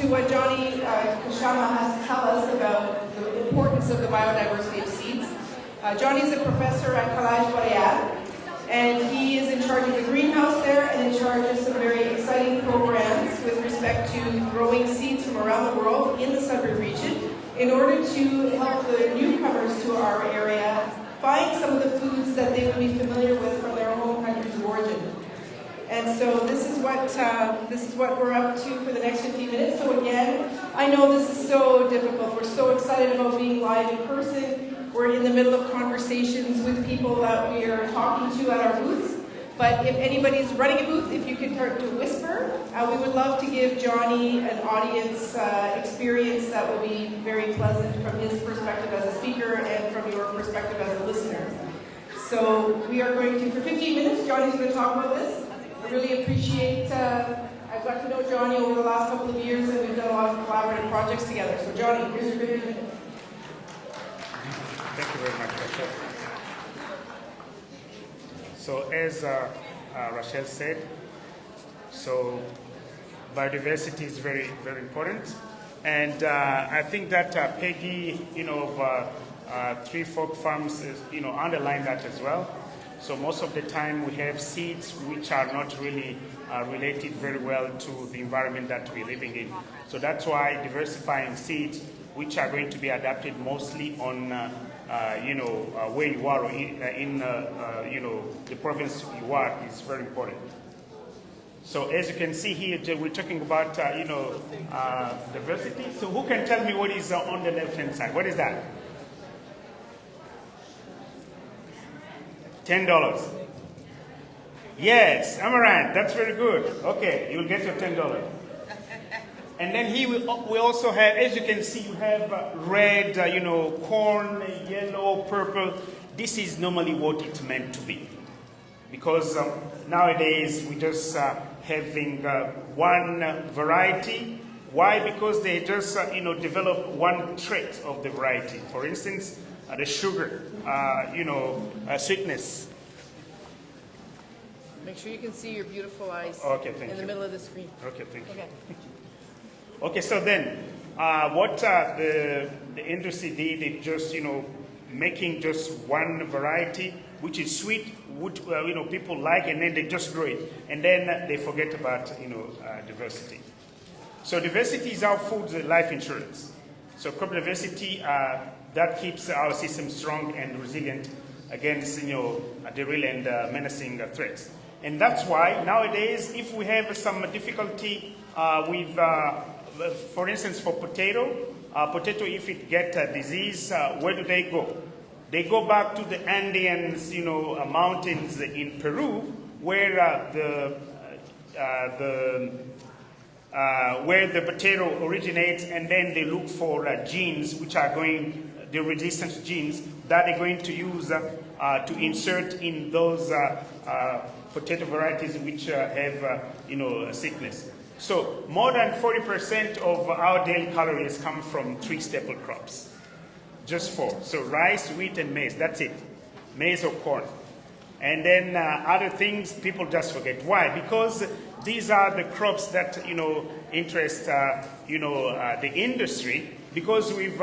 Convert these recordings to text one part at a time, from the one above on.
what Johnny Kashama has to tell us about the importance of the biodiversity of seeds. Johnny is a professor at Collège Boréal, and he is in charge of the greenhouse there and in charge of some very exciting programs with respect to growing seeds from around the world in the Sudbury region in order to help the newcomers to our area find some of the foods that they would be familiar with from their home countries of origin. And so this is what we're up to for the next 15 minutes. So again, I know this is so difficult. We're so excited about being live in person. We're in the middle of conversations with people that we are talking to at our booths. But if anybody's running a booth, if you could start to whisper, we would love to give Johnny an audience experience that will be very pleasant from his perspective as a speaker and from your perspective as a listener. So we are going to, for 15 minutes, Johnny's going to talk about this. I really appreciate, I've got to know Johnny over the last couple of years, and we've done a lot of collaborative projects together. So Johnny, here's your 15 minutes. Thank you very much, Rachel. So as Rachel said, so biodiversity is very, very important. And I think that Peggy, of Three Fork Farms, is, underlined that as well. So most of the time we have seeds which are not really related very well to the environment that we're living in. So that's why diversifying seeds which are going to be adapted mostly on where you are in the province you are is very important. So as you can see here, we're talking about diversity. So who can tell me what is on the left-hand side? What is that? $10. Yes, Amaranth, that's very good. Okay, you'll get your $10. And then here we also have, as you can see, you have red, corn, yellow, purple. This is normally what it's meant to be. Because nowadays we just having one variety. Why? Because they just, develop one trait of the variety. For instance, the sugar, sweetness. Make sure you can see your beautiful eyes in the middle of the screen. Okay, thank you. Okay, so then what the industry did, it just, making just one variety, which is sweet, which, people like, and then they just grow it. And then they forget about, diversity. So diversity is our food life insurance. So crop diversity, that keeps our system strong and resilient against, the real and menacing threats. And that's why nowadays, if we have some difficulty with, for instance, for potato, if it gets a disease, where do they go? They go back to the Andeans, mountains in Peru, where where the potato originates, and then they look for genes which are going, the resistance genes that they're going to use to insert in those potato varieties which have, sickness. So more than 40% of our daily calories come from 3 staple crops. Just 4. So rice, wheat, and maize. That's it. Maize or corn. And then other things people just forget. Why? Because these are the crops that interest the industry. Because with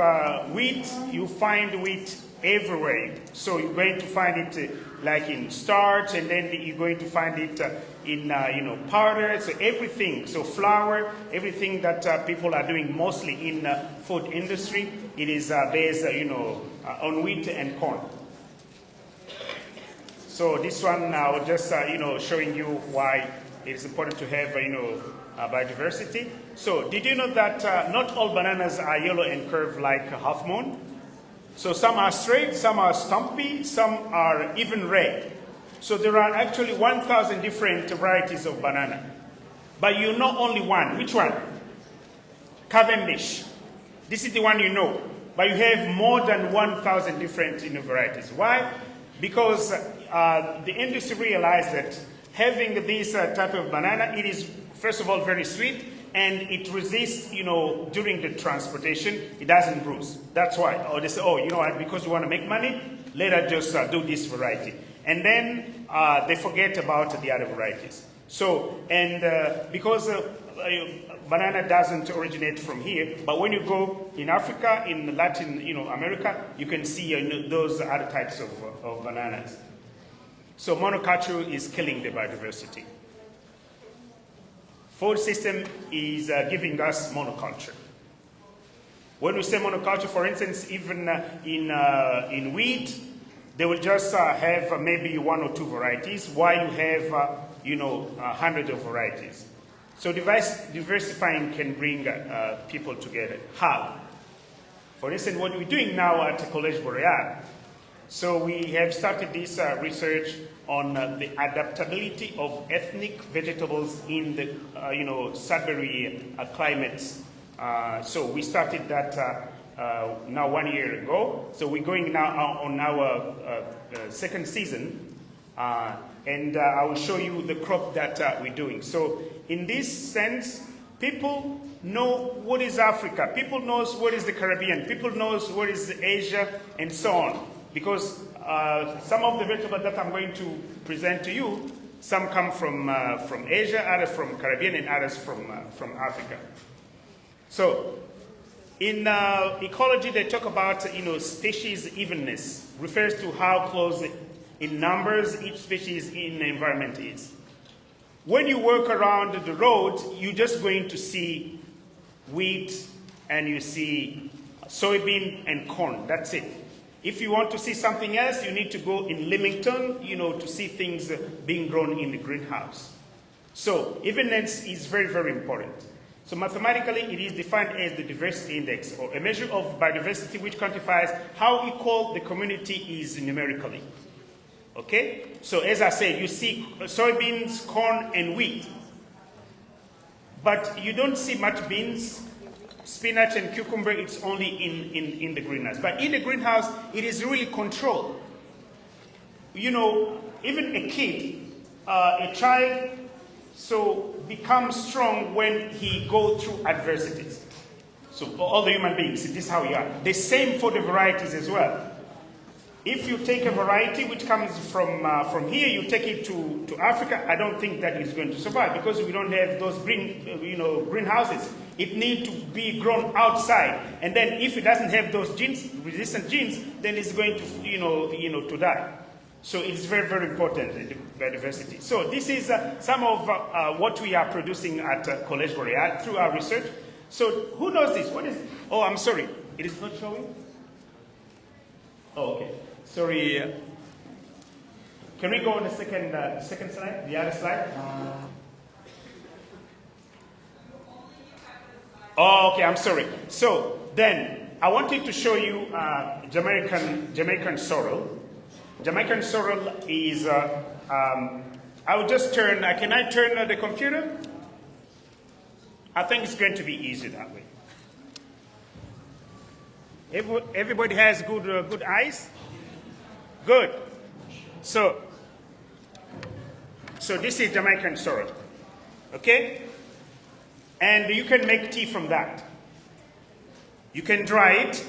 wheat, you find wheat everywhere. So you're going to find it like in starch, and then you're going to find it in powder. So everything. So flour, everything that people are doing mostly in food industry, it is based on wheat and corn. So this one I was just showing you why it is important to have biodiversity. So did you know that not all bananas are yellow and curved like a half moon? So some are straight, some are stumpy, some are even red. So there are actually 1,000 different varieties of banana. But you know only one. Which one? Cavendish. This is the one you know. But you have more than 1,000 different varieties. Why? Because the industry realized that having this type of banana, it is, first of all, very sweet, and it resists, during the transportation, it doesn't bruise. That's why. Or they say, oh, you know what, because you want to make money, let us just do this variety. And then they forget about the other varieties. So, and because banana doesn't originate from here, but when you go in Africa, in Latin, America, you can see those other types of bananas. So monoculture is killing the biodiversity. Food system is giving us monoculture. When we say monoculture, for instance, even in wheat, they will just have maybe 1 or 2 varieties, while you have, hundreds of varieties. So diversifying can bring people together. How? For instance, what we're doing now at Collège Boréal, so we have started this research on the adaptability of ethnic vegetables in the, Sudbury climates. So we started that now 1 year ago. So we're going now on our second season, and I will show you the crop that we're doing. So in this sense, people know what is Africa. People knows what is the Caribbean. People knows what is Asia, and so on. Because some of the vegetables that I'm going to present to you, some come from Asia, others from Caribbean, and others from Africa. So in ecology, they talk about species evenness, refers to how close in numbers each species in the environment is. When you work around the road, you're just going to see wheat and you see soybean and corn. That's it. If you want to see something else, you need to go in Leamington, to see things being grown in the greenhouse. So evenness is very, very important. So mathematically, it is defined as the diversity index, or a measure of biodiversity which quantifies how equal the community is numerically. Okay? So as I said, you see soybeans, corn, and wheat. But you don't see much beans, spinach, and cucumber. It's only in the greenhouse. But in the greenhouse, it is really controlled. Even a kid, a child, so becomes strong when he goes through adversities. So all the human beings, this is how we are. The same for the varieties as well. If you take a variety which comes from here, you take it to Africa, I don't think that is going to survive because we don't have those greenhouses. It needs to be grown outside, and then if it doesn't have those genes, resistant genes, then it's going to to die. So it's very, very important, the biodiversity. So this is some of what we are producing at Collège Boréal through our research. So who knows this? What is? Oh, I'm sorry, it is not showing. Oh, okay. Sorry. Can we go on the second slide? The other slide. Oh, okay. I'm sorry. So then I wanted to show you Jamaican sorrel. Jamaican sorrel is. I will just turn. Can I turn the computer? I think it's going to be easy that way. Everybody has good eyes. Good. So this is Jamaican sorrel, okay? And you can make tea from that. You can dry it,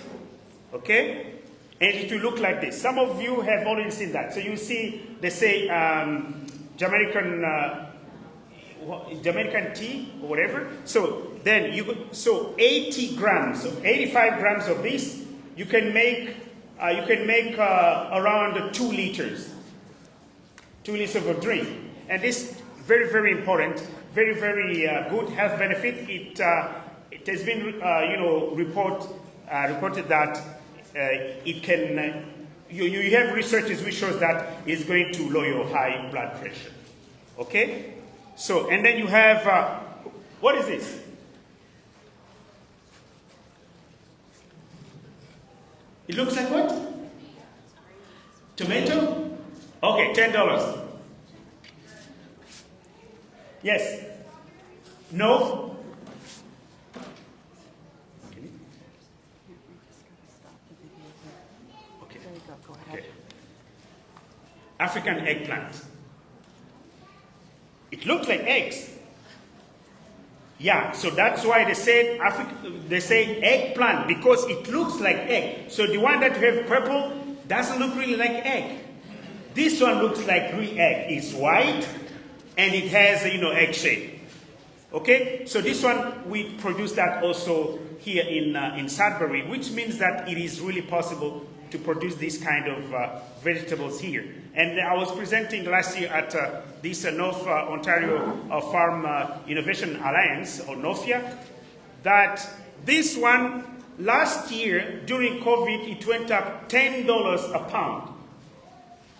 okay? And it will look like this. Some of you have already seen that. So you see, they say Jamaican tea or whatever. So then 80 grams, so 85 grams of this, you can make around 2 liters. 2 liters of a drink. And this very, very important, very, very good health benefit. It has been reported that it can. You have researches which shows that it's going to lower your high blood pressure. Okay. So and then you have what is this? It looks like what? Tomato? Okay, $10. Yes? No? Okay. Okay. African eggplant. It looks like eggs. Yeah, so that's why they say eggplant, because it looks like egg. So the one that you have purple doesn't look really like egg. This one looks like real egg. It's white and it has egg shape. Okay, so this one, we produce that also here in Sudbury, which means that it is really possible to produce this kind of vegetables here. And I was presenting last year at this North Ontario Farm Innovation Alliance, or NOFIA, that this one, last year, during COVID, it went up $10 a pound.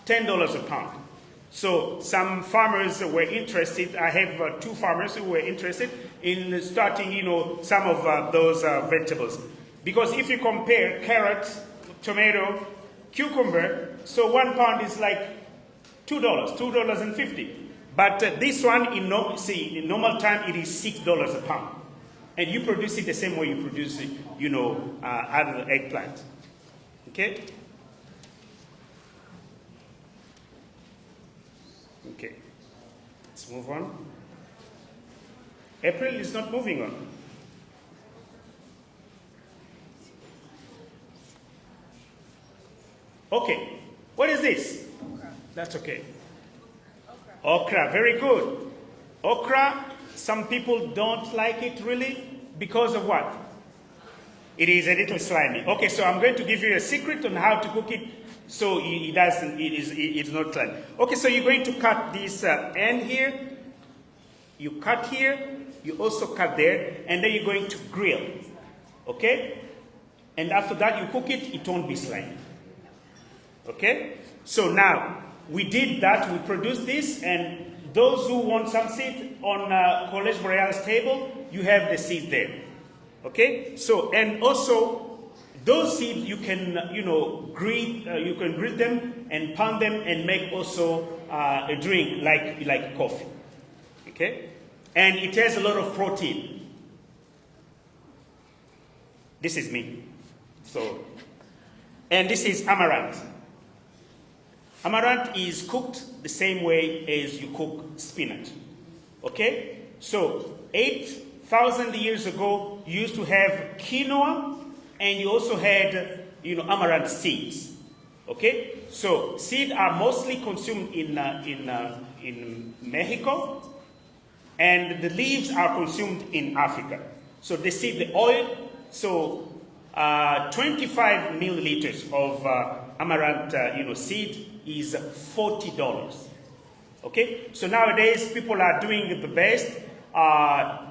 $10 a pound. So some farmers were interested. I have 2 farmers who were interested in starting, some of those vegetables. Because if you compare carrot, tomato, cucumber, so 1 pound is like $2, $2.50. But this one, in normal time, it is $6 a pound. And you produce it the same way you produce it, other eggplant. Okay? Okay, let's move on. April is not moving on. Okay, what is this? Okra. That's okay. Okra. Okra, very good. Okra, some people don't like it really because of what? It is a little slimy. Okay, so I'm going to give you a secret on how to cook it so it's not slimy. Okay, so you're going to cut this end here. You cut here, you also cut there, and then you're going to grill. Okay? And after that, you cook it, it won't be slimy. Okay? So now, we did that, we produced this, and those who want some seed on Collège Boréal's table, you have the seed there. Okay? So, and also, those seeds you can, grill them and pound them and make also a drink like coffee. Okay? And it has a lot of protein. This is me. So, and this is amaranth. Amaranth is cooked the same way as you cook spinach. Okay? So, 8,000 years ago, you used to have quinoa, and you also had, amaranth seeds. Okay? So, seeds are mostly consumed in Mexico, and the leaves are consumed in Africa. So, they seed the oil. So, 25 milliliters of amaranth, seed is $40. Okay? So nowadays, people are doing the best.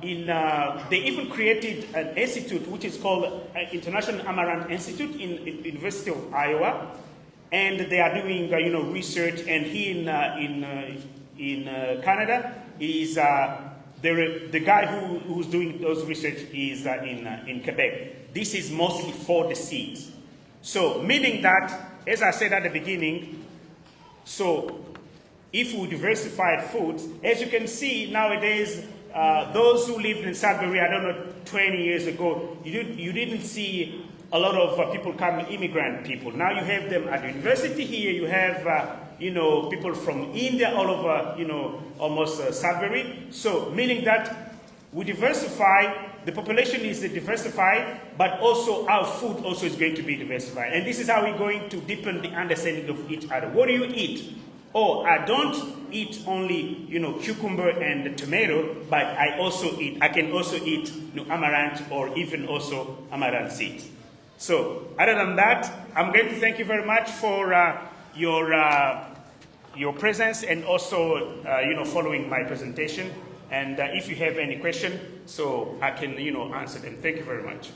They even created an institute which is called International Amaranth Institute in University of Iowa, and they are doing research. And here in Canada is the guy who's doing those research is in Quebec. This is mostly for the seeds. So meaning that, as I said at the beginning, so if we diversified foods, as you can see nowadays. Those who lived in Sudbury, I don't know, 20 years ago, you didn't see a lot of people come, immigrant people. Now you have them at the university here. You have, people from India all over, almost Sudbury. So meaning that we diversify, the population is diversified, but also our food also is going to be diversified. And this is how we're going to deepen the understanding of each other. What do you eat? Oh, I don't eat only, cucumber and tomato, but I can also eat amaranth or even also amaranth seeds. So, other than that, I'm going to thank you very much for your presence and also, following my presentation. And if you have any question, so I can, answer them. Thank you very much.